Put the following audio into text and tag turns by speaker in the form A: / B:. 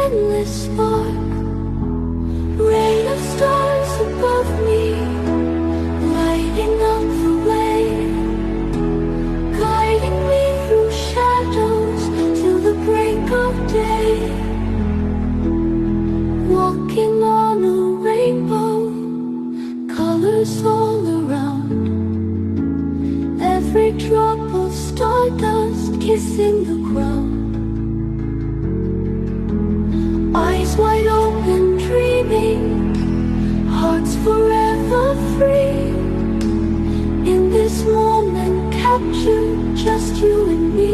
A: endless spark, rain of stars above me, lighting up the way, guiding me through shadows till the break of day. Walking on a rainbow, colors all around, every drop of stardust kissing the ground. Eyes wide open, dreaming, hearts forever free. In this moment captured, just you and me.